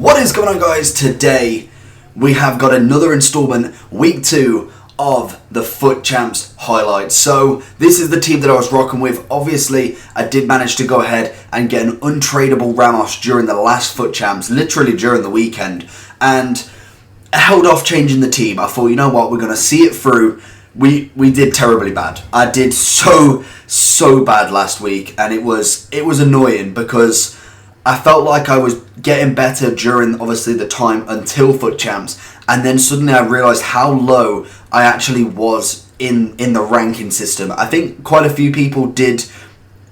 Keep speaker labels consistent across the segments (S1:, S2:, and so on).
S1: What is going on, guys? Today we have got another installment, week 2 of the FUT Champs highlights. So this is the team that I was rocking with. Obviously I did manage to go ahead and get an untradeable Ramos during the last FUT Champs, literally during the weekend, and I held off changing the team. I thought, you know what, we're going to see it through. We did terribly bad. I did so bad last week, and it was annoying because I felt like I was getting better during, obviously, the time until FUT Champs, and then suddenly I realised how low I actually was in the ranking system. I think quite a few people did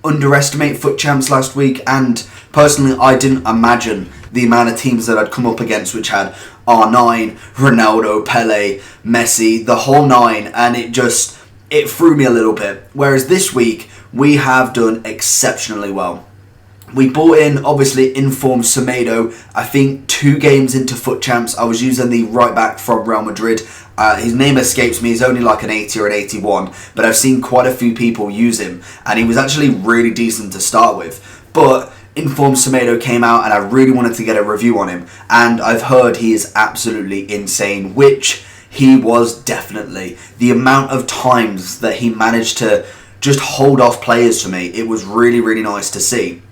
S1: underestimate FUT Champs last week, and personally I didn't imagine the amount of teams that I'd come up against, which had R9, Ronaldo, Pele, Messi, the whole nine, and it threw me a little bit. Whereas this week we have done exceptionally well. We bought in, obviously, informed Semedo. I think 2 games into FUT Champs, I was using the right back from Real Madrid. His name escapes me. He's only like an 80 or an 81, but I've seen quite a few people use him, and he was actually really decent to start with. But informed Semedo came out, and I really wanted to get a review on him, and I've heard he is absolutely insane, which he was definitely. The amount of times that he managed to just hold off players for me, it was really nice to see.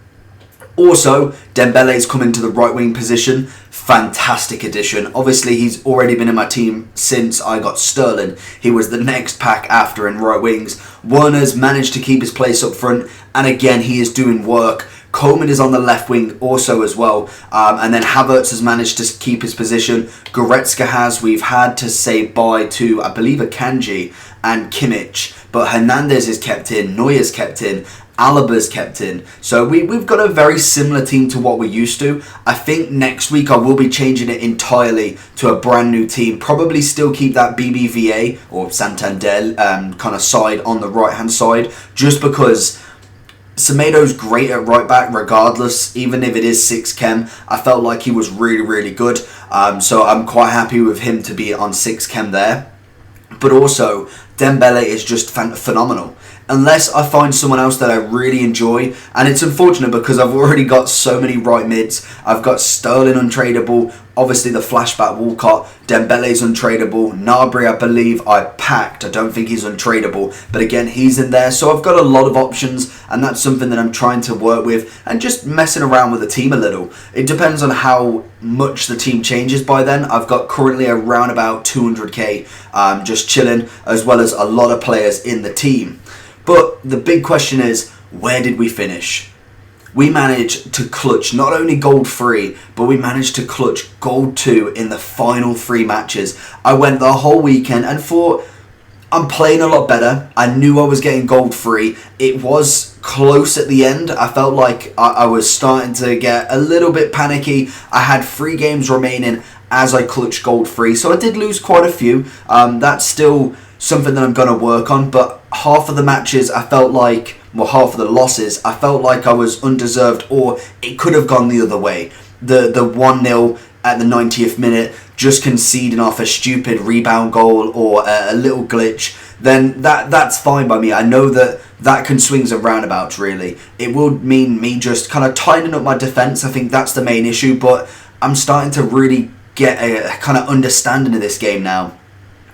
S1: Also, Dembele's come into the right wing position. Fantastic addition. Obviously, he's already been in my team since I got Sterling. He was the next pack after in right wings. Werner's managed to keep his place up front, and again, he is doing work. Coleman is on the left wing also as well, and then Havertz has managed to keep his position. Goretzka has. We've had to say bye to, I believe, Akanji and Kimmich, but Hernandez is kept in, Neuer's kept in, Alaba's kept in. So we've got a very similar team to what we're used to. I think next week I will be changing it entirely to a brand new team. Probably still keep that BBVA or Santander kind of side on the right hand side, just because Semedo's great at right back regardless, even if it is 6 chem. I felt like he was really good, so I'm quite happy with him to be on 6 chem there. But also, Dembele is just phenomenal. Unless I find someone else that I really enjoy, and it's unfortunate because I've already got so many right mids. I've got Sterling untradeable, obviously the flashback Walcott, Dembele's untradeable, Gnabry I believe I packed, I don't think he's untradeable, but again he's in there, so I've got a lot of options, and that's something that I'm trying to work with and just messing around with the team a little. It depends on how much the team changes by then. I've got currently around about 200k just chilling, as well as a lot of players in the team. But the big question is, where did we finish? We managed to clutch not only gold 3, but we managed to clutch gold 2 in the final 3 matches. I went the whole weekend and thought, I'm playing a lot better. I knew I was getting gold 3. It was close at the end. I felt like I was starting to get a little bit panicky. I had 3 games remaining as I clutched gold 3, so I did lose quite a few. That's still something that I'm going to work on, but half of the matches I felt like, well, half of the losses, I felt like I was undeserved, or it could have gone the other way. The 1-0 at the 90th minute, just conceding off a stupid rebound goal or a little glitch, then that's fine by me. I know that can swings and roundabouts, really. It would mean me just kind of tightening up my defence. I think that's the main issue, but I'm starting to really get a kind of understanding of this game now.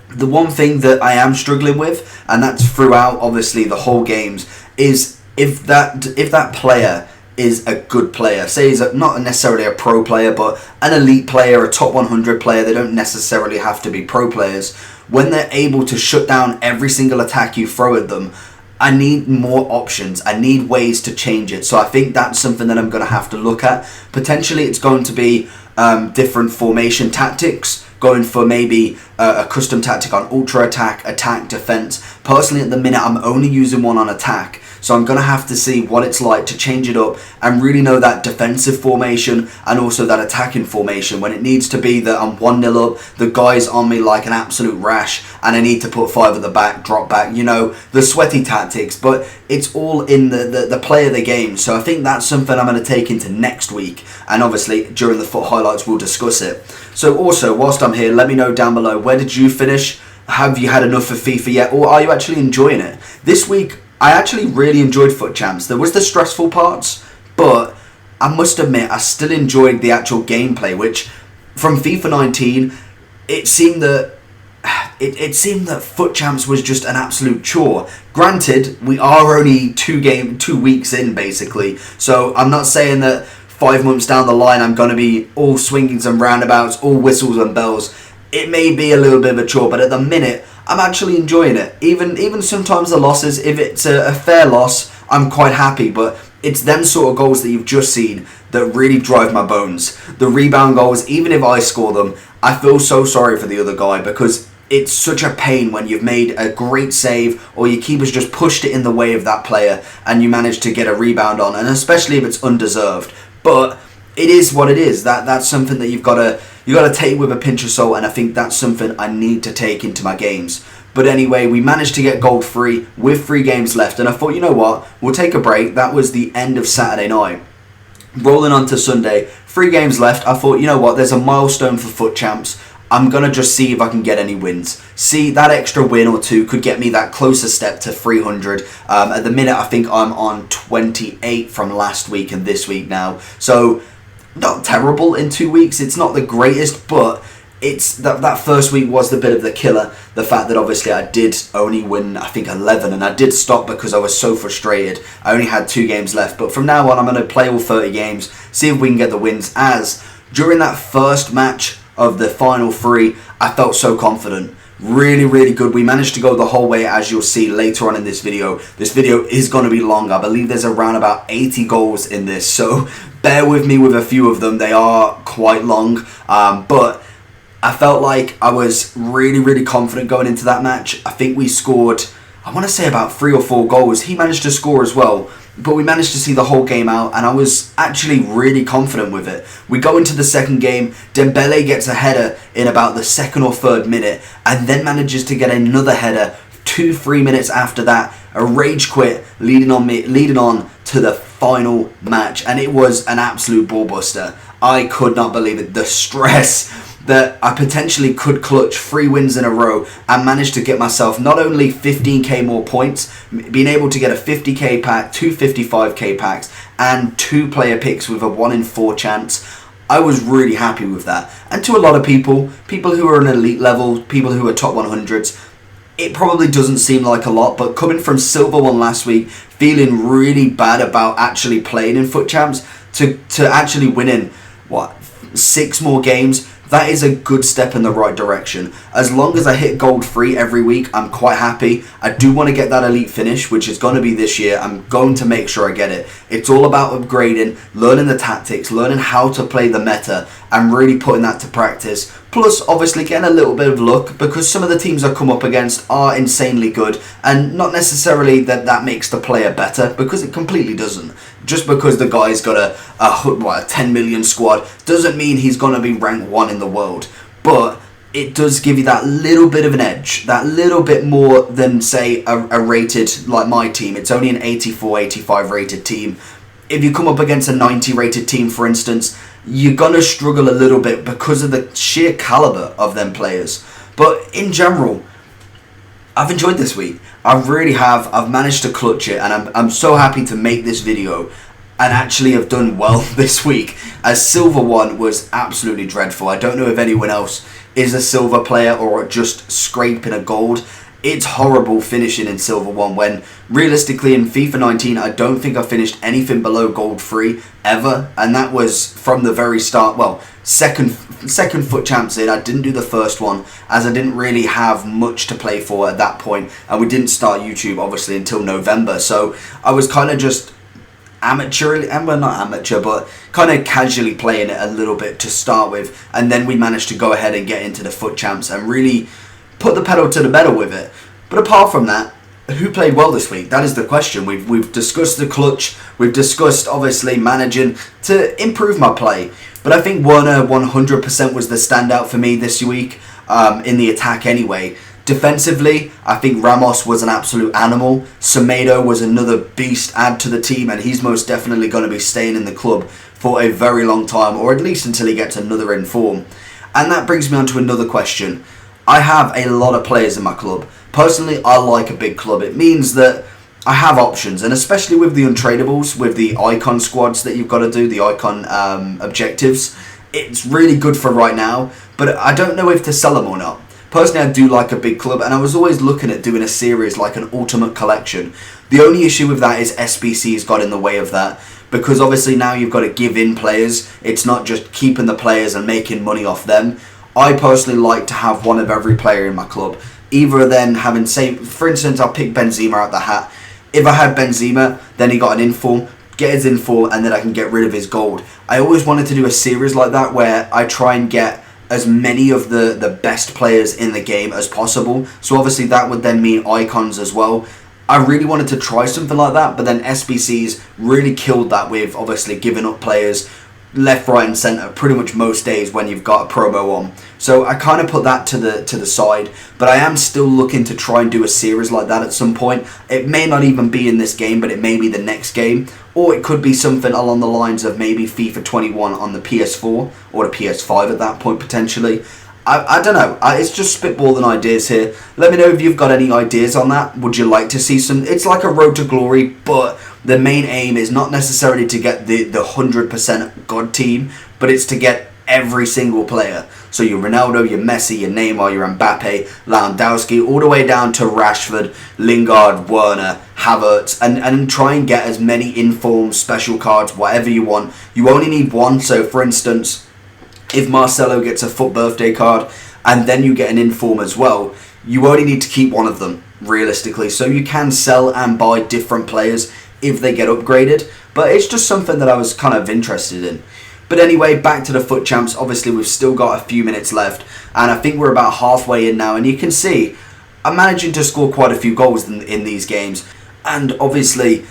S1: The one thing that I am struggling with, and that's throughout obviously the whole games, is if that player is a good player, say he's not necessarily a pro player, but an elite player, a top 100 player. They don't necessarily have to be pro players. When they're able to shut down every single attack you throw at them, I need more options. I need ways to change it. So I think that's something that I'm going to have to look at. Potentially it's going to be different formation tactics, going for maybe a custom tactic on ultra attack, defense. Personally, at the minute, I'm only using one on attack, so I'm going to have to see what it's like to change it up and really know that defensive formation and also that attacking formation when it needs to be that I'm 1-0 up, the guy's on me like an absolute rash, and I need to put 5 at the back, drop back, you know, the sweaty tactics, but it's all in the play of the game. So I think that's something I'm going to take into next week, and obviously during the FUT highlights we'll discuss it. So also, whilst I'm here, let me know down below, where did you finish? Have you had enough of FIFA yet, or are you actually enjoying it? This week, I actually really enjoyed FUT Champs. There was the stressful parts, but I must admit I still enjoyed the actual gameplay, which from FIFA 19, it seemed that it seemed that Foot Champs was just an absolute chore. Granted, we are only 2 weeks in basically, so I'm not saying that 5 months down the line I'm going to be all swingings and roundabouts, all whistles and bells. It may be a little bit of a chore, but at the minute I'm actually enjoying it. Even sometimes the losses, if it's a fair loss, I'm quite happy, but it's them sort of goals that you've just seen that really drive my bones. The rebound goals, even if I score them, I feel so sorry for the other guy, because it's such a pain when you've made a great save or your keeper's just pushed it in the way of that player and you manage to get a rebound on, and especially if it's undeserved. But it is what it is. That's something that you got to take with a pinch of salt, and I think that's something I need to take into my games. But anyway, we managed to get gold free with 3 games left, and I thought, you know what, we'll take a break. That was the end of Saturday night. Rolling on to Sunday, 3 games left. I thought, you know what, there's a milestone for Foot Champs. I'm going to just see if I can get any wins. See, that extra win or 2 could get me that closer step to 300. At the minute, I think I'm on 28 from last week and this week now. So, not terrible in 2 weeks. It's not the greatest, but it's that first week was the bit of the killer. The fact that obviously I did only win, I think, 11, and I did stop because I was so frustrated. I only had 2 games left, but from now on I'm going to play all 30 games, see if we can get the wins, as during that first match of the final 3, I felt so confident. Really, really good. We managed to go the whole way, as you'll see later on in this video. This video is going to be long. I believe there's around about 80 goals in this, so bear with me with a few of them. They are quite long, but I felt like I was really, really confident going into that match. I think we scored, I want to say, about 3 or 4 goals. He managed to score as well, but we managed to see the whole game out, and I was actually really confident with it. We go into the second game, Dembele gets a header in about the 2nd or 3rd minute, and then manages to get another header 2-3 minutes after that. A rage quit leading on to the final match, and it was an absolute ball buster. I could not believe it. The stress that I potentially could clutch 3 wins in a row and manage to get myself not only 15k more points, being able to get a 50k pack, 2 55k packs, and 2 player picks with a 1 in 4 chance. I was really happy with that. And to a lot of people who are an elite level, people who are top 100s, it probably doesn't seem like a lot, but coming from Silver 1 last week, feeling really bad about actually playing in Foot Champs, to actually winning, 6 more games, that is a good step in the right direction. As long as I hit gold free every week, I'm quite happy. I do want to get that elite finish, which is going to be this year. I'm going to make sure I get it. It's all about upgrading, learning the tactics, learning how to play the meta, and really putting that to practice. Plus, obviously, getting a little bit of luck, because some of the teams I come up against are insanely good, and not necessarily that makes the player better, because it completely doesn't. Just because the guy's got a 10 million squad doesn't mean he's going to be ranked 1 in the world. But it does give you that little bit of an edge, that little bit more than, say, a rated, like my team. It's only an 84, 85 rated team. If you come up against a 90 rated team, for instance, you're going to struggle a little bit because of the sheer caliber of them players. But in general, I've enjoyed this week. I really have. I've managed to clutch it, and I'm so happy to make this video and actually have done well this week, as Silver 1 was absolutely dreadful. I don't know if anyone else is a silver player or just scraping a gold. It's horrible finishing in Silver 1 when, realistically, in FIFA 19, I don't think I finished anything below gold 3 ever, and that was from the very start. Well, second Foot Champs in, I didn't do the first one, as I didn't really have much to play for at that point, and we didn't start YouTube, obviously, until November, so I was kind of just amateurly, and well, not amateur, but kind of casually playing it a little bit to start with, and then we managed to go ahead and get into the Foot Champs and really put the pedal to the metal with it. But apart from that, who played well this week? That is the question. We've discussed the clutch. We've discussed, obviously, managing to improve my play. But I think Werner 100% was the standout for me this week, in the attack anyway. Defensively, I think Ramos was an absolute animal. Semedo was another beast add to the team, and he's most definitely going to be staying in the club for a very long time, or at least until he gets another in form. And that brings me on to another question. I have a lot of players in my club. Personally, I like a big club. It means that I have options, and especially with the untradables, with the icon squads that you've got to do, the icon objectives, it's really good for right now, but I don't know if to sell them or not. Personally, I do like a big club, and I was always looking at doing a series like an Ultimate Collection. The only issue with that is SBC's got in the way of that, because obviously now you've got to give in players. It's not just keeping the players and making money off them. I personally like to have one of every player in my club. Either then having, say, for instance, I'll pick Benzema out the hat. If I had Benzema, then he got an inform, get his inform, and then I can get rid of his gold. I always wanted to do a series like that where I try and get as many of the best players in the game as possible. So obviously that would then mean icons as well. I really wanted to try something like that, but then SBC's really killed that with obviously giving up players left, right and centre pretty much most days when you've got a promo on. So I kind of put that to the side, but I am still looking to try and do a series like that at some point. It may not even be in this game, but it may be the next game, or it could be something along the lines of maybe FIFA 21 on the PS4 or the PS5 at that point potentially. I don't know. It's just spitballing ideas here. Let me know if you've got any ideas on that. Would you like to see some? It's like a road to glory, but the main aim is not necessarily to get the 100% God team, but it's to get every single player. So your Ronaldo, your Messi, your Neymar, your Mbappe, Lewandowski, all the way down to Rashford, Lingard, Werner, Havertz, and try and get as many informed special cards, whatever you want. You only need one. So for instance, if Marcelo gets a FUT birthday card and then you get an inform as well, you only need to keep one of them, realistically. So you can sell and buy different players if they get upgraded. But it's just something that I was kind of interested in. But anyway, back to the FUT Champs. Obviously, we've still got a few minutes left. And I think we're about halfway in now. And you can see, I'm managing to score quite a few goals in these games. And obviously,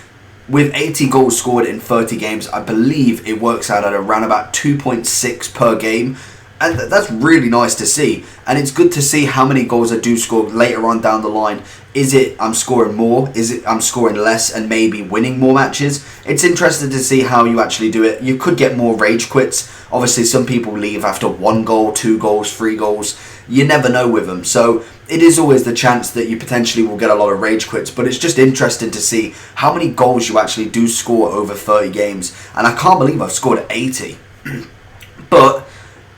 S1: with 80 goals scored in 30 games, I believe it works out at around about 2.6 per game. And that's really nice to see. And it's good to see how many goals I do score later on down the line. Is it I'm scoring more? Is it I'm scoring less and maybe winning more matches? It's interesting to see how you actually do it. You could get more rage quits. Obviously, some people leave after 1 goal, 2 goals, 3 goals. You never know with them. So it is always the chance that you potentially will get a lot of rage quits. But it's just interesting to see how many goals you actually do score over 30 games. And I can't believe I've scored 80. But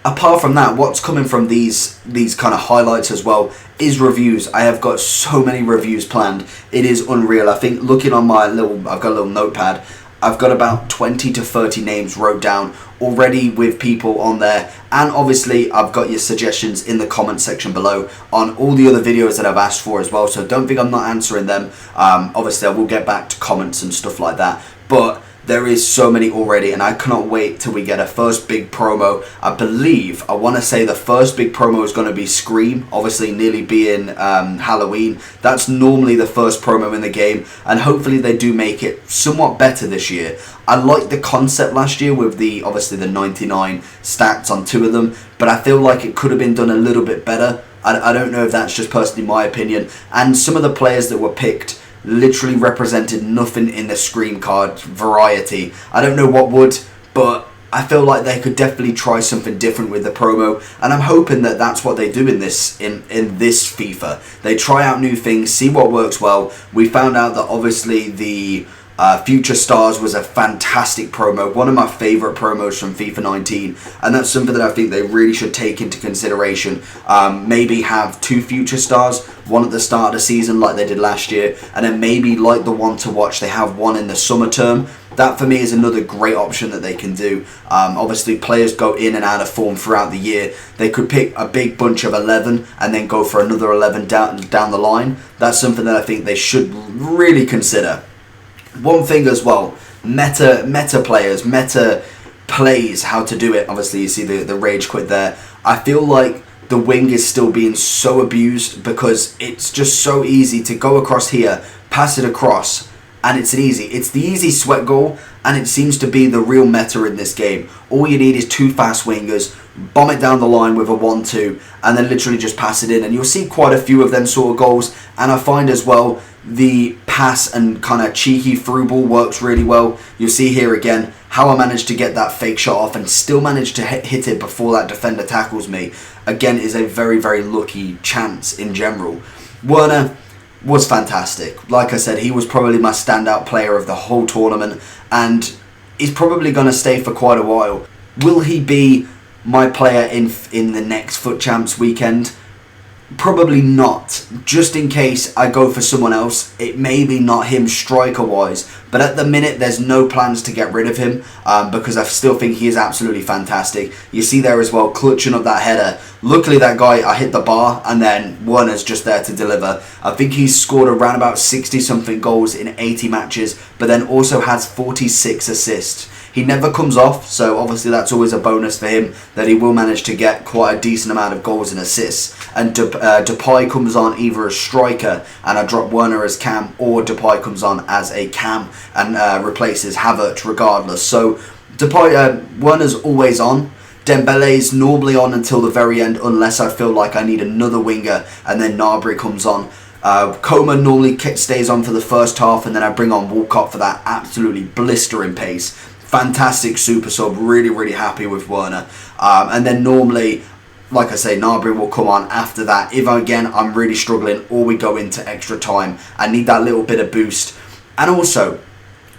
S1: apart from that, what's coming from these kind of highlights as well is reviews. I have got so many reviews planned. It is unreal. I think looking on my I've got a little notepad. I've got about 20 to 30 names wrote down already with people on there. And obviously, I've got your suggestions in the comment section below on all the other videos that I've asked for as well. So don't think I'm not answering them. Obviously, I will get back to comments and stuff like that. But there is so many already, and I cannot wait till we get a first big promo. I want to say the first big promo is going to be Scream, obviously nearly being Halloween. That's normally the first promo in the game, and hopefully they do make it somewhat better this year. I liked the concept last year with obviously the 99 stats on 2 of them, but I feel like it could have been done a little bit better. I don't know if that's just personally my opinion, and some of the players that were picked literally represented nothing in the Scream card variety. I don't know what would, but I feel like they could definitely try something different with the promo, and I'm hoping that that's what they do in this FIFA. They try out new things, see what works well. We found out that obviously the Future Stars was a fantastic promo, one of my favourite promos from FIFA 19, and that's something that I think they really should take into consideration. Maybe have 2 Future Stars, one at the start of the season like they did last year, and then maybe like the one to watch, they have one in the summer term. That for me is another great option that they can do. Obviously players go in and out of form throughout the year. They could pick a big bunch of 11 and then go for another 11 down the line. That's something that I think they should really consider. One thing as well, meta players, meta plays, how to do it. Obviously you see the rage quit there. I feel like the wing is still being so abused because it's just so easy to go across here, pass it across, and it's the easy sweat goal, and it seems to be the real meta in this game. All you need is 2 fast wingers, bomb it down the line with a 1-2, and then literally just pass it in, and you'll see quite a few of them sort of goals. And I find as well the pass and kind of cheeky through ball works really well. You'll see here again how I managed to get that fake shot off and still managed to hit it before that defender tackles me. Again, is a very, very lucky chance in general. Werner, was fantastic. Like I said, he was probably my standout player of the whole tournament, and he's probably going to stay for quite a while. Will he be my player in the next FUT Champs weekend? Probably not. Just in case I go for someone else, it may be not him striker-wise, but at the minute there's no plans to get rid of him because I still think he is absolutely fantastic. You see there as well, clutching up that header. Luckily that guy, I hit the bar, and then Werner's just there to deliver. I think he's scored around about 60-something goals in 80 matches, but then also has 46 assists. He never comes off, so obviously that's always a bonus for him, that he will manage to get quite a decent amount of goals and assists. And Depay comes on either as striker, and I drop Werner as cam, or Depay comes on as a cam and replaces Havertz regardless. So Werner's always on. Dembele's normally on until the very end, unless I feel like I need another winger, and then Gnabry comes on. Coman normally stays on for the first half, and then I bring on Walcott for that absolutely blistering pace. Fantastic super sub, really happy with Werner. And then normally, like I say, Gnabry will come on after that. If again I'm really struggling or we go into extra time, I need that little bit of boost. And also,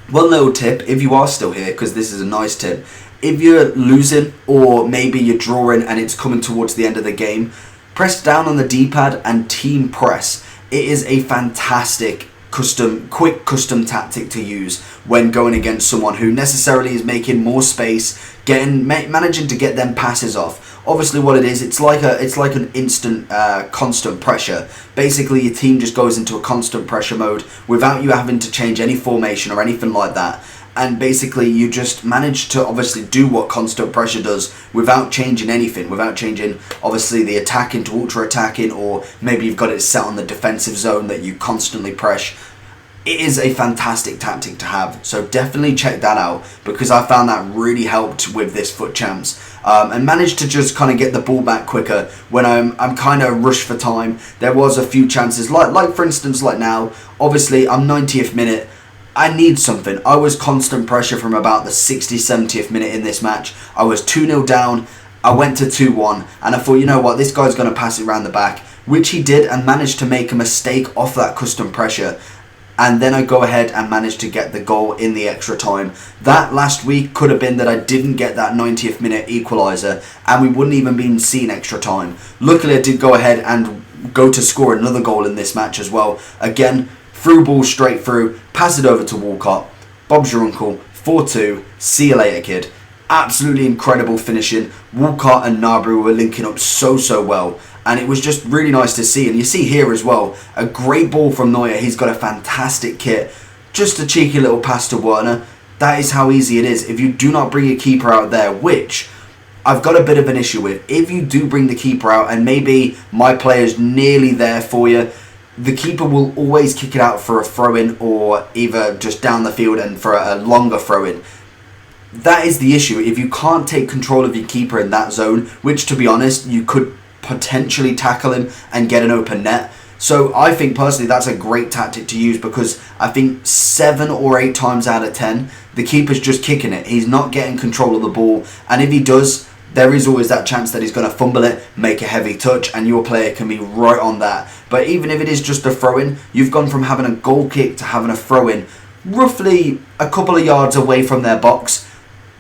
S1: one little tip, if you are still here, because this is a nice tip, if you're losing or maybe you're drawing and it's coming towards the end of the game, press down on the D-pad and team press. It is a fantastic quick custom tactic to use when going against someone who necessarily is making more space, managing to get them passes off. Obviously what it is, it's like an instant constant pressure. Basically your team just goes into a constant pressure mode without you having to change any formation or anything like that. And basically you just manage to obviously do what constant pressure does without changing anything, without changing obviously the attack into ultra attacking, or maybe you've got it set on the defensive zone that you constantly press. It is a fantastic tactic to have, so definitely check that out, because I found that really helped with this FUT Champs, and managed to just kind of get the ball back quicker when I'm kind of rushed for time. There was a few chances, like for instance like now, obviously I'm 90th minute, I need something. I was constant pressure from about the 60th, 70th minute in this match. I was 2-0 down, I went to 2-1, and I thought, you know what, this guy's going to pass it around the back, which he did, and managed to make a mistake off that custom pressure. And then I go ahead and manage to get the goal in the extra time. That last week could have been that I didn't get that 90th minute equaliser, and we wouldn't even been seeing extra time. Luckily I did go ahead and go to score another goal in this match as well. Again, through ball straight through, pass it over to Walcott. Bob's your uncle, 4-2, see you later kid. Absolutely incredible finishing. Walcott and Gnabry were linking up so well, and it was just really nice to see. And you see here as well, a great ball from Neuer. He's got a fantastic kit. Just a cheeky little pass to Werner. That is how easy it is. If you do not bring your keeper out there, which I've got a bit of an issue with. If you do bring the keeper out and maybe my player's nearly there for you, the keeper will always kick it out for a throw-in, or either just down the field and for a longer throw-in. That is the issue. If you can't take control of your keeper in that zone, which to be honest, you could potentially tackle him and get an open net. So I think personally that's a great tactic to use, because I think 7 or 8 times out of 10, the keeper's just kicking it. He's not getting control of the ball. And if he does, there is always that chance that he's going to fumble it, make a heavy touch, and your player can be right on that. But even if it is just a throw-in, you've gone from having a goal kick to having a throw-in roughly a couple of yards away from their box.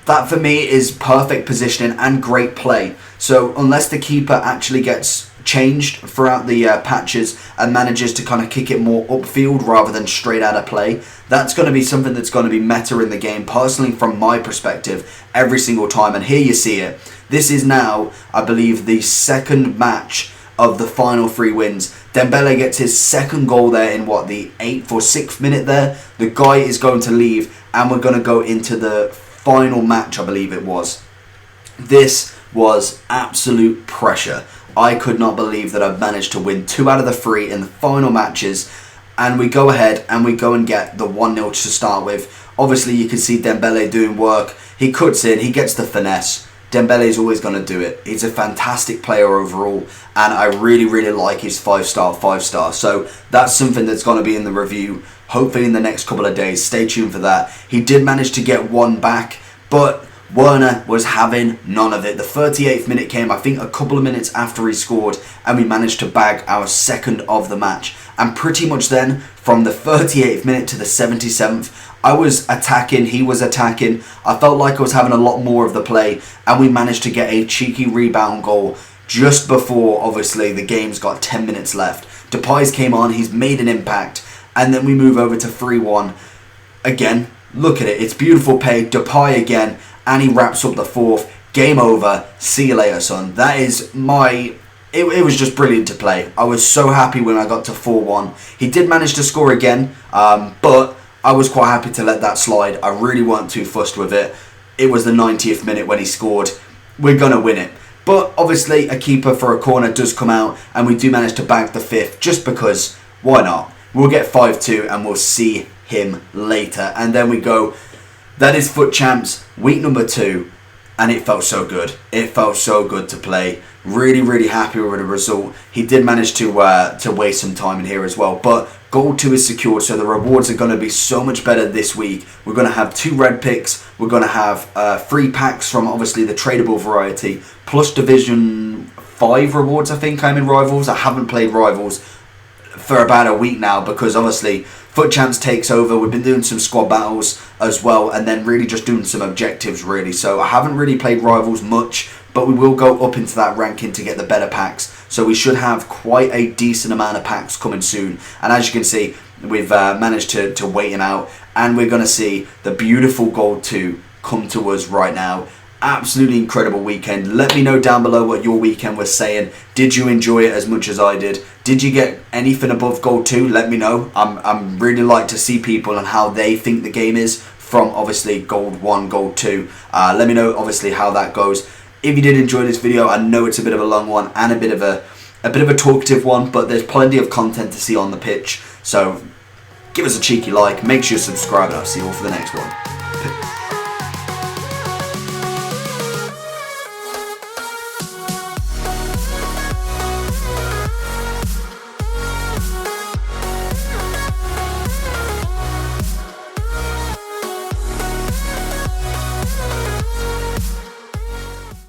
S1: That for me is perfect positioning and great play. So unless the keeper actually gets changed throughout the patches and manages to kind of kick it more upfield rather than straight out of play, that's going to be something that's going to be meta in the game, personally from my perspective, every single time. And here you see it. This is now, I believe, the second match of the final 3 wins. Dembele gets his second goal there in what, the 8th or 6th minute there. The guy is going to leave, and we're going to go into the final match, I believe it was. This was absolute pressure. I could not believe that I've managed to win 2 out of the 3 in the final matches, and we go ahead and we go and get the 1-0 to start with. Obviously you can see Dembele doing work. He cuts in, he gets the finesse. Dembele is always going to do it. He's a fantastic player overall, and I really like his 5-star. So that's something that's going to be in the review, hopefully in the next couple of days. Stay tuned for that. He did manage to get 1 back, but Werner was having none of it. The 38th minute came, I think, a couple of minutes after he scored, and we managed to bag our second of the match. And pretty much then, from the 38th minute to the 77th, I was attacking, he was attacking. I felt like I was having a lot more of the play, and we managed to get a cheeky rebound goal just before, obviously, the game's got 10 minutes left. Depay's came on, he's made an impact, and then we move over to 3-1. Again, look at it, it's beautiful play, Depay again, and he wraps up the fourth. Game over, see you later, son. That is my... It was just brilliant to play. I was so happy when I got to 4-1. He did manage to score again, but I was quite happy to let that slide. I really weren't too fussed with it. It was the 90th minute when he scored. We're going to win it. But obviously, a keeper for a corner does come out, and we do manage to bag the fifth, just because, why not? We'll get 5-2, and we'll see him later. And then we go, that is Foot Champs, week number 2, and it felt so good. It felt so good to play. Really, really happy with the result. He did manage to waste some time in here as well, but Gold 2 is secured, so the rewards are going to be so much better this week. We're going to have 2 red picks. We're going to have 3 packs from, obviously, the tradable variety, plus Division 5 rewards, I think. I'm in Rivals. I haven't played Rivals for about a week now because, obviously, Foot Champs takes over. We've been doing some squad battles as well, and then really just doing some objectives, really. So I haven't really played Rivals much, but we will go up into that ranking to get the better packs. So we should have quite a decent amount of packs coming soon. And as you can see, we've managed to wait him out. And we're going to see the beautiful Gold 2 come to us right now. Absolutely incredible weekend. Let me know down below what your weekend was saying. Did you enjoy it as much as I did? Did you get anything above Gold 2? Let me know. I'm really like to see people and how they think the game is from, obviously, Gold 1, Gold 2. Let me know, obviously, how that goes. If you did enjoy this video, I know it's a bit of a long one and a bit of a talkative one, but there's plenty of content to see on the pitch. So give us a cheeky like, make sure you subscribe, and I'll see you all for the next one.